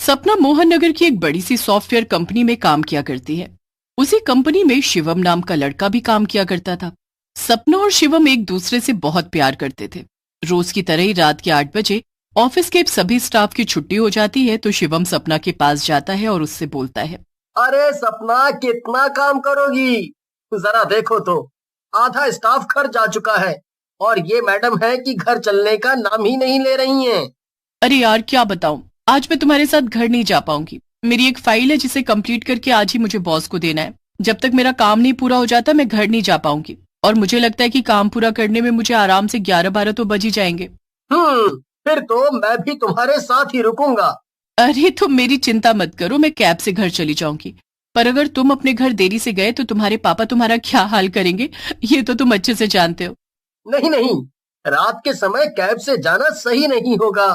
सपना मोहन नगर की एक बड़ी सी सॉफ्टवेयर कंपनी में काम किया करती है। उसी कंपनी में शिवम नाम का लड़का भी काम किया करता था। सपना और शिवम एक दूसरे से बहुत प्यार करते थे। रोज की तरह ही रात के 8 बजे ऑफिस के सभी स्टाफ की छुट्टी हो जाती है तो शिवम सपना के पास जाता है और उससे बोलता है, अरे सपना, कितना काम करोगी? जरा देखो तो, आधा स्टाफ घर जा चुका है और ये मैडम है कि घर चलने का नाम ही नहीं ले रही हैं। अरे यार क्या बताऊं, आज मैं तुम्हारे साथ घर नहीं जा पाऊंगी। मेरी एक फाइल है जिसे कंप्लीट करके आज ही मुझे बॉस को देना है। जब तक मेरा काम नहीं पूरा हो जाता मैं घर नहीं जा पाऊंगी और मुझे लगता है कि काम पूरा करने में मुझे आराम से 11-12 तो बज ही जाएंगे। फिर तो मैं भी तुम्हारे साथ ही रुकूंगा। अरे तुम मेरी चिंता मत करो, मैं कैब से घर चली जाऊंगी। पर अगर तुम अपने घर देरी से गए तो तुम्हारे पापा तुम्हारा क्या हाल करेंगे, ये तो तुम अच्छे से जानते हो। नहीं नहीं, रात के समय कैब से जाना सही नहीं होगा।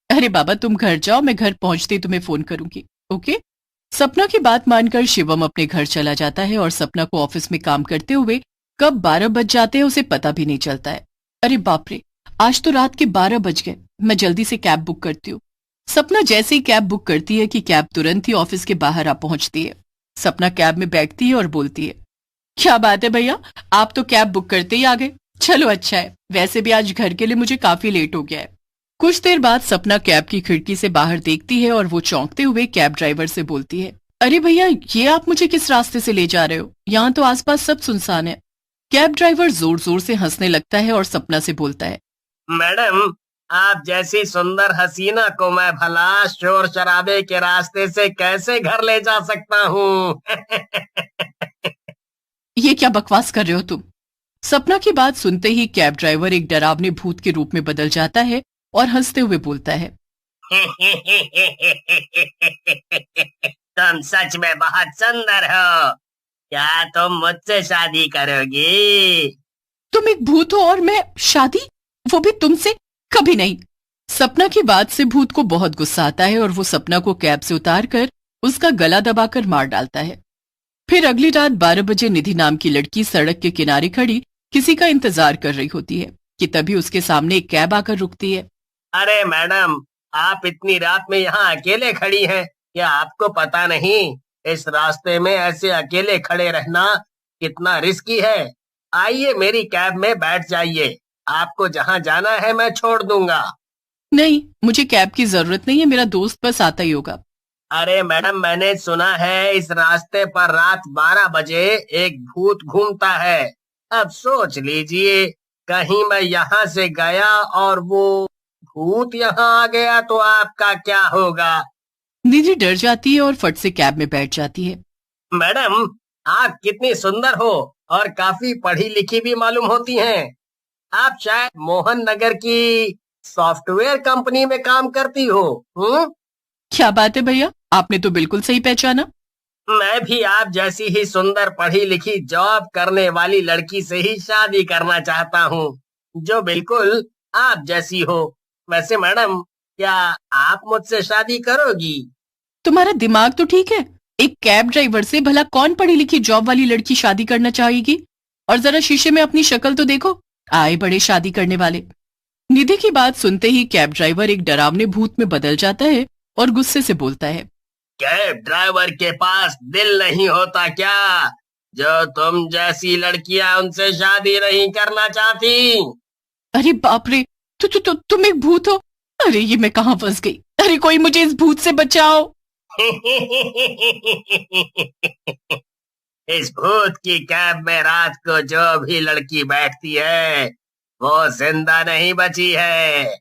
अरे बाबा तुम घर जाओ, मैं घर पहुंचते ही तुम्हें फोन करूंगी। ओके। सपना की बात मानकर शिवम अपने घर चला जाता है और सपना को ऑफिस में काम करते हुए कब 12 बज जाते हैं उसे पता भी नहीं चलता है। अरे बाप रे, आज तो रात के 12 बज गए। मैं जल्दी से कैब बुक करती हूँ। सपना जैसे ही कैब बुक करती है कि कैब तुरंत ही ऑफिस के बाहर आ पहुंचती है। सपना कैब में बैठती है और बोलती है, क्या बात है भैया, आप तो कैब बुक करते ही आ गए। चलो अच्छा है, वैसे भी आज घर के लिए मुझे काफी लेट हो गया है। कुछ देर बाद सपना कैब की खिड़की से बाहर देखती है और वो चौंकते हुए कैब ड्राइवर से बोलती है, अरे भैया ये आप मुझे किस रास्ते से ले जा रहे हो? यहाँ तो आसपास सब सुनसान है। कैब ड्राइवर जोर जोर से हंसने लगता है और सपना से बोलता है, मैडम, आप जैसी सुंदर हसीना को मैं भला शोर शराबे के रास्ते से कैसे घर ले जा सकता हूँ? ये क्या बकवास कर रहे हो तुम? सपना की बात सुनते ही कैब ड्राइवर एक डरावने भूत के रूप में बदल जाता है और हंसते हुए बोलता है, तुम सच में बहुत सुंदर हो। क्या तुम मुझसे शादी करोगी? तुम एक भूत हो और मैं शादी, वो भी तुमसे? कभी नहीं। सपना की बात से भूत को बहुत गुस्सा आता है और वो सपना को कैब से उतारकर उसका गला दबाकर मार डालता है। फिर अगली रात 12 बजे निधि नाम की लड़की सड़क के किनारे खड़ी किसी का इंतजार कर रही होती है कि तभी उसके सामने एक कैब आकर रुकती है। अरे मैडम, आप इतनी रात में यहाँ अकेले खड़ी हैं, क्या आपको पता नहीं इस रास्ते में ऐसे अकेले खड़े रहना कितना रिस्की है? आइए मेरी कैब में बैठ जाइए, आपको जहाँ जाना है मैं छोड़ दूंगा। नहीं, मुझे कैब की जरूरत नहीं है, मेरा दोस्त बस आता ही होगा। अरे मैडम, मैंने सुना है इस रास्ते पर रात 12 बजे एक भूत घूमता है। अब सोच लीजिए, कहीं मैं यहाँ से गया और वो भूत यहाँ आ गया तो आपका क्या होगा? निधि डर जाती है और फट से कैब में बैठ जाती है। मैडम, आप कितनी सुंदर हो और काफी पढ़ी लिखी भी मालूम होती हैं। आप शायद मोहन नगर की सॉफ्टवेयर कंपनी में काम करती हो। क्या बात है भैया, आपने तो बिल्कुल सही पहचाना। मैं भी आप जैसी ही सुंदर पढ़ी लिखी जॉब करने वाली लड़की से ही शादी करना चाहता हूँ, जो बिल्कुल आप जैसी हो। वैसे मैडम, क्या आप मुझसे शादी करोगी? तुम्हारा दिमाग तो ठीक है? एक कैब ड्राइवर से भला कौन पढ़ी लिखी जॉब वाली लड़की शादी करना चाहेगी? और जरा शीशे में अपनी शक्ल तो देखो, आए बड़े शादी करने वाले। निधि की बात सुनते ही कैब ड्राइवर एक डरावने भूत में बदल जाता है और गुस्से से बोलता है, कैब ड्राइवर के पास दिल नहीं होता क्या, जो तुम जैसी लड़कियां उनसे शादी नहीं करना चाहती? अरे बाप रे, तुम एक भूत हो? अरे ये मैं कहाँ फंस गई? अरे कोई मुझे इस भूत से बचाओ। इस भूत की कैब में रात को जो भी लड़की बैठती है वो जिंदा नहीं बची है।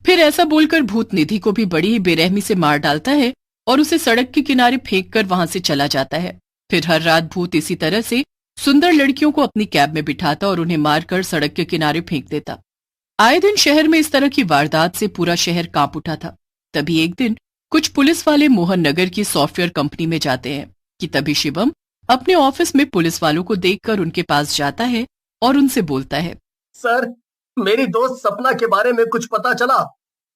फिर ऐसा बोलकर भूत निधि को भी बड़ी ही बेरहमी से मार डालता है और उसे सड़क के किनारे फेंक कर वहां से चला जाता है। फिर हर रात भूत इसी तरह से सुंदर लड़कियों को अपनी कैब में बिठाता और उन्हें मारकर सड़क के किनारे फेंक देता। आए दिन शहर में इस तरह की वारदात से पूरा शहर कांप उठा था। तभी एक दिन कुछ पुलिस वाले मोहन नगर की सॉफ्टवेयर कंपनी में जाते हैं कि तभी शिवम अपने ऑफिस में पुलिस वालों को देखकर उनके पास जाता है और उनसे बोलता है, सर, मेरी दोस्त सपना के बारे में कुछ पता चला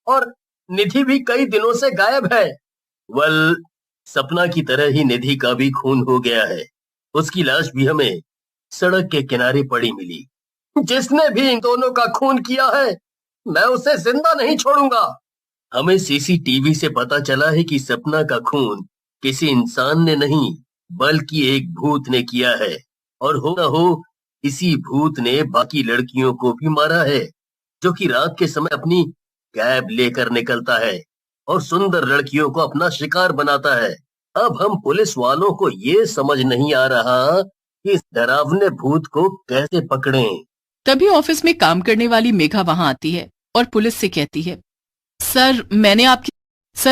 और निधि भी कई दिनों से गायब है। सपना की तरह ही निधि का भी खून हो गया है। उसकी लाश भी हमें सड़क के किनारे पड़ी मिली। जिसने भी इन दोनों का खून किया है, मैं उसे जिंदा नहीं छोड़ूंगा। हमें सीसीटीवी से पता चला है कि सपना का खून किसी इंसान ने नहीं बल्कि एक भूत ने किया है। और हो न हो इसी भूत ने बाकी लड़कियों को भी मारा है, जो कि रात के समय अपनी कैब लेकर निकलता है और सुंदर लड़कियों को अपना शिकार बनाता है। अब हम पुलिस वालों को ये समझ नहीं आ रहा कि इस डरावने भूत को कैसे पकड़ें। तभी ऑफिस में काम करने वाली मेघा वहां आती है और पुलिस से कहती है, सर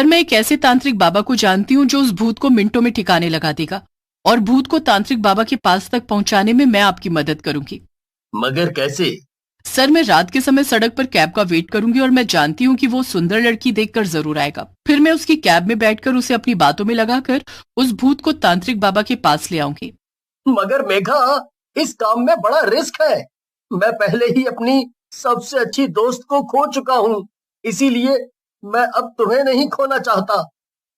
मैं एक ऐसे तांत्रिक बाबा को जानती हूँ जो उस भूत को मिनटों में ठिकाने लगा देगा और भूत को तांत्रिक बाबा के पास तक पहुंचाने में मैं आपकी मदद करूंगी। मगर कैसे? सर मैं रात के समय सड़क पर कैब का वेट करूंगी और मैं जानती हूँ कि वो सुंदर लड़की देखकर जरूर आएगा। फिर मैं उसकी कैब में बैठकर उसे अपनी बातों में लगाकर उस भूत को तांत्रिक बाबा के पास ले आऊंगी। मगर मेघा, इस काम में बड़ा रिस्क है। मैं पहले ही अपनी सबसे अच्छी दोस्त को खो चुका हूँ, इसीलिए मैं अब तुम्हें नहीं खोना चाहता।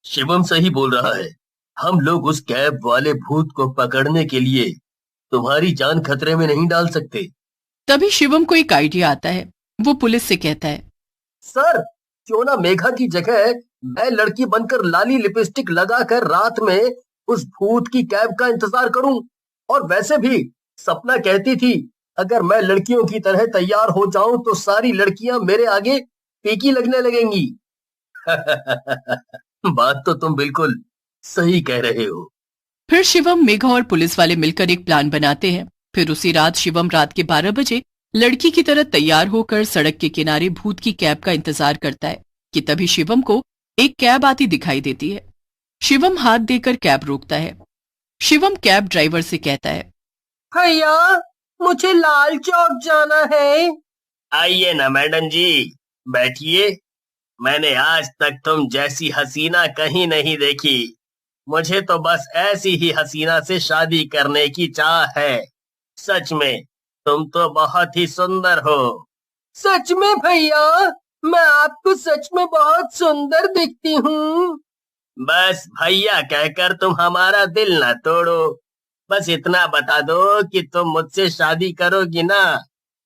शिवम सही बोल रहा है। हम लोग उस कैब वाले भूत को पकड़ने के लिए तुम्हारी जान खतरे में नहीं डाल सकते। तभी शिवम को एक आइडिया आता है। वो पुलिस से कहता है, सर, क्यों ना मेघा की जगह मैं लड़की बनकर लाली लिपस्टिक लगाकर रात में उस भूत की कैब का इंतजार करूं। और वैसे भी सपना कहती थी, अगर मैं लड़कियों की तरह तैयार हो जाऊं तो सारी लड़कियां मेरे आगे फीकी लगने लगेंगी। बात तो तुम बिल्कुल सही कह रहे हो। फिर शिवम, मेघा और पुलिस वाले मिलकर एक प्लान बनाते हैं। फिर उसी रात शिवम रात के 12 बजे लड़की की तरह तैयार होकर सड़क के किनारे भूत की कैब का इंतजार करता है कि तभी शिवम को एक कैब आती दिखाई देती है। शिवम हाथ देकर कैब रोकता है। शिवम कैब ड्राइवर से कहता है, भैया, मुझे लाल चौक जाना है। आइए ना मैडम जी, बैठिए। मैंने आज तक तुम जैसी हसीना कहीं नहीं देखी। मुझे तो बस ऐसी ही हसीना से शादी करने की चाह है। सच में तुम तो बहुत ही सुंदर हो। सच में भैया, मैं आपको सच में बहुत सुंदर दिखती हूँ। बस भैया कहकर तुम हमारा दिल ना तोड़ो। बस इतना बता दो कि तुम मुझसे शादी करोगी ना।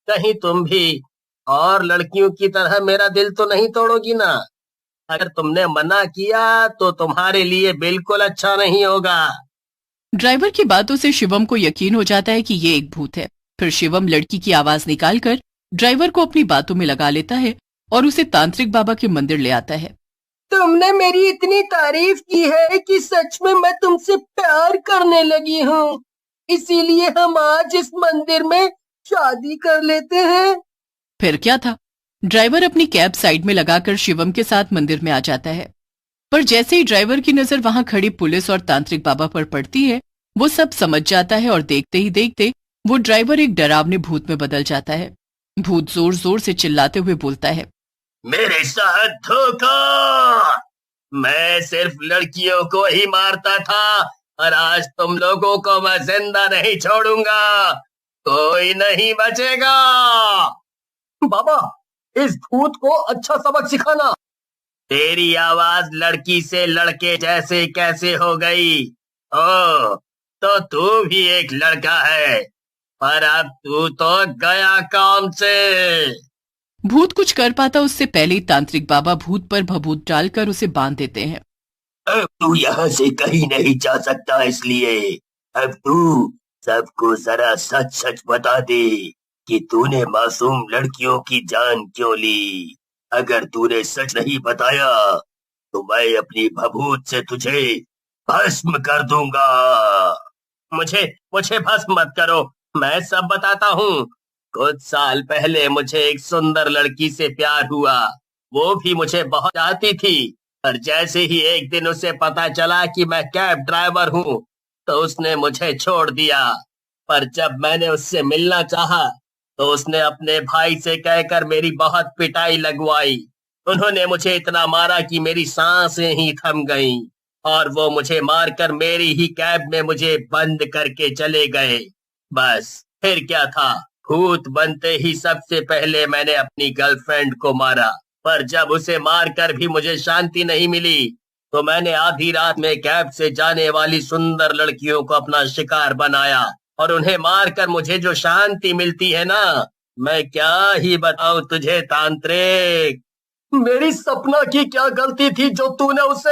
कहीं तुम भी और लड़कियों की तरह मेरा दिल तो नहीं तोड़ोगी ना। अगर तुमने मना किया तो तुम्हारे लिए बिल्कुल अच्छा नहीं होगा। ड्राइवर की बातों से शिवम को यकीन हो जाता है कि ये एक भूत है। फिर शिवम लड़की की आवाज निकालकर ड्राइवर को अपनी बातों में लगा लेता है और उसे तांत्रिक बाबा के मंदिर ले आता है। तुमने मेरी इतनी तारीफ की है कि सच में मैं तुमसे प्यार करने लगी हूँ। इसीलिए हम आज इस मंदिर में शादी कर लेते हैं। फिर क्या था, ड्राइवर अपनी कैब साइड में लगाकर शिवम के साथ मंदिर में आ जाता है। पर जैसे ही ड्राइवर की नजर वहां खड़ी पुलिस और तांत्रिक बाबा पर पड़ती है, वो सब समझ जाता है और देखते ही देखते वो ड्राइवर एक डरावने भूत में बदल जाता है। भूत जोर जोर से चिल्लाते हुए बोलता है, मेरे साथ धोखा। मैं सिर्फ लड़कियों को ही मारता था और आज तुम लोगों को मैं जिंदा नहीं छोड़ूंगा। कोई नहीं बचेगा। बाबा, इस भूत को अच्छा सबक सिखाना। तेरी आवाज लड़की से लड़के जैसे कैसे हो गई? ओ, तो तू भी एक लड़का है, पर अब तू तो गया काम से। भूत कुछ कर पाता उससे पहले ही तांत्रिक बाबा भूत पर भभूत डालकर उसे बांध देते हैं। अब तू यहाँ से कहीं नहीं जा सकता, इसलिए अब तू सबको जरा सच सच बता दे कि तूने मासूम लड़कियों की जान क्यों ली। अगर तूने सच नहीं बताया तो मैं अपनी भभूत से तुझे भस्म कर दूंगा। मुझे मुझे भस्म मत करो, मैं सब बताता हूँ। कुछ साल पहले मुझे एक सुंदर लड़की से प्यार हुआ। वो भी मुझे बहुत चाहती थी, पर जैसे ही एक दिन उसे पता चला कि मैं कैब ड्राइवर हूँ तो उसने मुझे छोड़ दिया। पर जब मैंने उससे मिलना चाहा तो उसने अपने भाई से कहकर मेरी बहुत पिटाई लगवाई। उन्होंने मुझे इतना मारा कि मेरी सांसें ही थम गईं और वो मुझे मारकर मेरी ही कैब में मुझे बंद करके चले गए। बस फिर क्या था, भूत बनते ही सबसे पहले मैंने अपनी गर्लफ्रेंड को मारा। पर जब उसे मारकर भी मुझे शांति नहीं मिली तो मैंने आधी रात में कैब से जाने वाली सुंदर लड़कियों को अपना शिकार बनाया और उन्हें मारकर मुझे जो शांति मिलती है ना, मैं क्या ही बताऊं तुझे तांत्रिक। मेरी सपना की क्या गलती थी जो तूने उसे